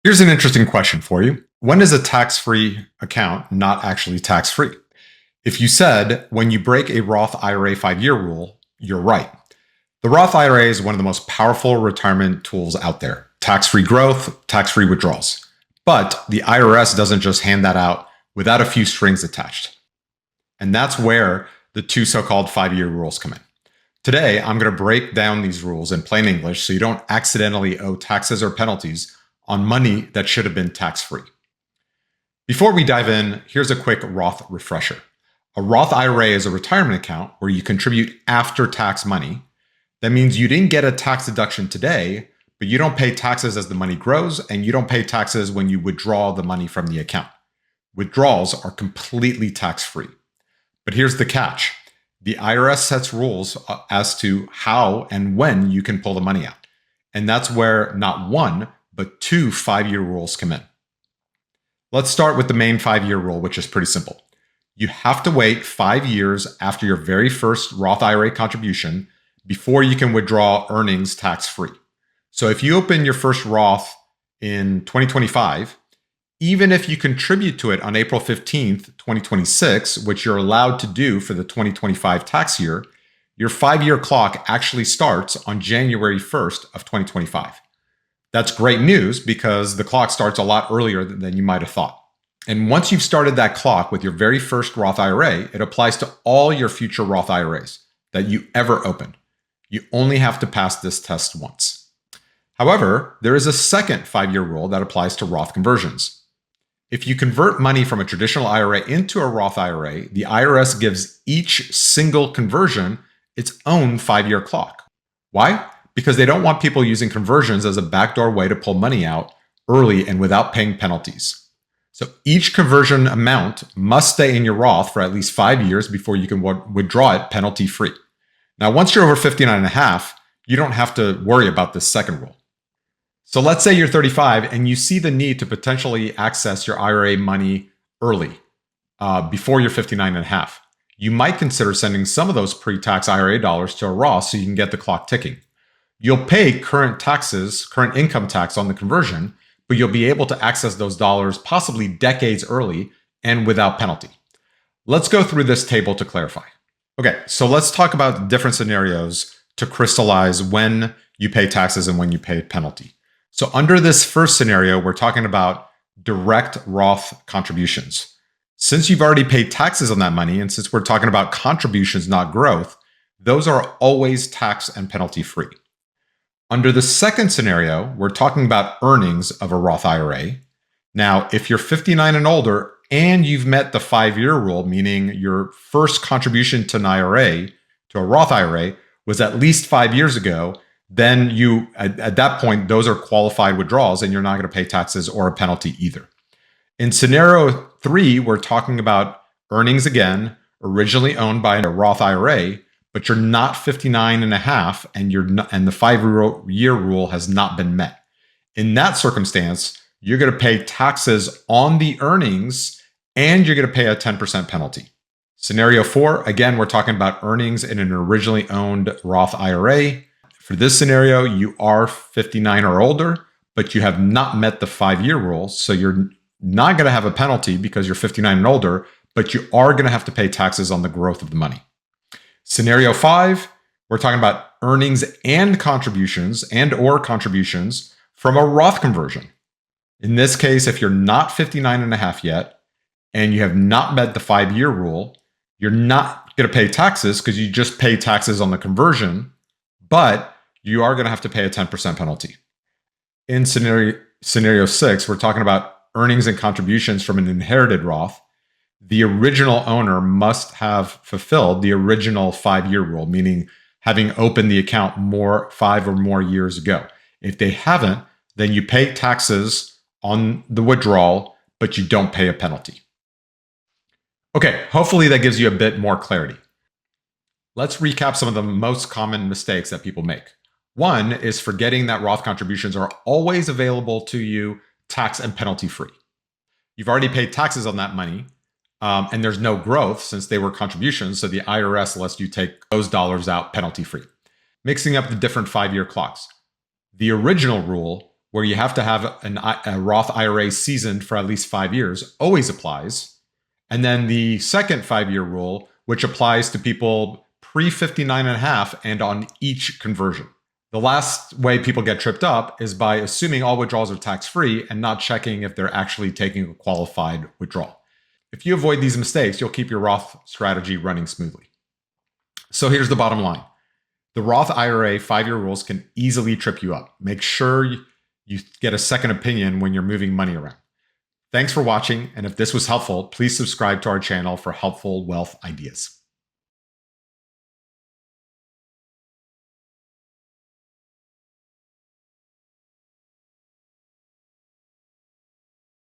Here's an interesting question for you. When is a tax-free account not actually tax-free? If you said when you break a Roth IRA 5-year rule, you're right. The Roth IRA is one of the most powerful retirement tools out there. Tax-free growth, tax-free withdrawals. But the IRS doesn't just hand that out without a few strings attached. And that's where the two so-called 5-year rules come in. Today, I'm going to break down these rules in plain English so you don't accidentally owe taxes or penalties on money that should have been tax-free. Before we dive in, here's a quick Roth refresher. A Roth IRA is a retirement account where you contribute after-tax money. That means you didn't get a tax deduction today, but you don't pay taxes as the money grows, and you don't pay taxes when you withdraw the money from the account. Withdrawals are completely tax-free. But here's the catch. The IRS sets rules as to how and when you can pull the money out. And that's where not one, but two 5-year rules come in. Let's start with the main 5-year rule, which is pretty simple. You have to wait 5 years after your very first Roth IRA contribution before you can withdraw earnings tax-free. So if you open your first Roth in 2025, even if you contribute to it on April 15th, 2026, which you're allowed to do for the 2025 tax year, your 5-year clock actually starts on January 1st of 2025. That's great news because the clock starts a lot earlier than you might have thought. And once you've started that clock with your very first Roth IRA, it applies to all your future Roth IRAs that you ever open. You only have to pass this test once. However, there is a second 5-year rule that applies to Roth conversions. If you convert money from a traditional IRA into a Roth IRA, the IRS gives each single conversion its own 5-year clock. Why? Because they don't want people using conversions as a backdoor way to pull money out early and without paying penalties. So each conversion amount must stay in your Roth for at least 5 years before you can withdraw it penalty-free. Now, once you're over 59 and a half, you don't have to worry about this second rule. So let's say you're 35 and you see the need to potentially access your IRA money early, before you're 59 and a half. You might consider sending some of those pre-tax IRA dollars to a Roth so you can get the clock ticking. You'll pay current income tax on the conversion, but you'll be able to access those dollars possibly decades early and without penalty. Let's go through this table to clarify. Okay, so let's talk about different scenarios to crystallize when you pay taxes and when you pay penalty. So under this first scenario, we're talking about direct Roth contributions. Since you've already paid taxes on that money, and since we're talking about contributions, not growth, those are always tax and penalty free. Under the second scenario, we're talking about earnings of a Roth IRA. Now, if you're 59 and older and you've met the 5-year rule, meaning your first contribution to an IRA, to a Roth IRA, was at least 5 years ago, then at that point, those are qualified withdrawals and you're not going to pay taxes or a penalty either. In scenario 3, we're talking about earnings again, originally owned by a Roth IRA, but you're not 59 and a half and and the 5-year rule has not been met. In that circumstance, you're going to pay taxes on the earnings and you're going to pay a 10% penalty. Scenario 4, again, we're talking about earnings in an originally owned Roth IRA. For this scenario, you are 59 or older, but you have not met the 5-year rule. So you're not going to have a penalty because you're 59 and older, but you are going to have to pay taxes on the growth of the money. Scenario 5, we're talking about earnings and or contributions from a Roth conversion. In this case, if you're not 59 and a half yet, and you have not met the 5-year rule, you're not going to pay taxes because you just pay taxes on the conversion, but you are going to have to pay a 10% penalty. In scenario 6, we're talking about earnings and contributions from an inherited Roth. The original owner must have fulfilled the original 5-year rule, meaning having opened the account 5 or more years ago. If they haven't, then you pay taxes on the withdrawal, but you don't pay a penalty. Okay, hopefully that gives you a bit more clarity. Let's recap some of the most common mistakes that people make. One is forgetting that Roth contributions are always available to you tax and penalty free. You've already paid taxes on that money, and there's no growth since they were contributions, so the IRS lets you take those dollars out penalty free. Mixing up the different 5-year clocks. The original rule, where you have to have a Roth IRA seasoned for at least 5 years, always applies. And then the second 5-year rule, which applies to people pre 59 and a half and on each conversion. The last way people get tripped up is by assuming all withdrawals are tax-free and not checking if they're actually taking a qualified withdrawal. If you avoid these mistakes, you'll keep your Roth strategy running smoothly. So here's the bottom line. The Roth IRA 5-year rules can easily trip you up. Make sure you get a second opinion when you're moving money around. Thanks for watching, and if this was helpful, please subscribe to our channel for helpful wealth ideas.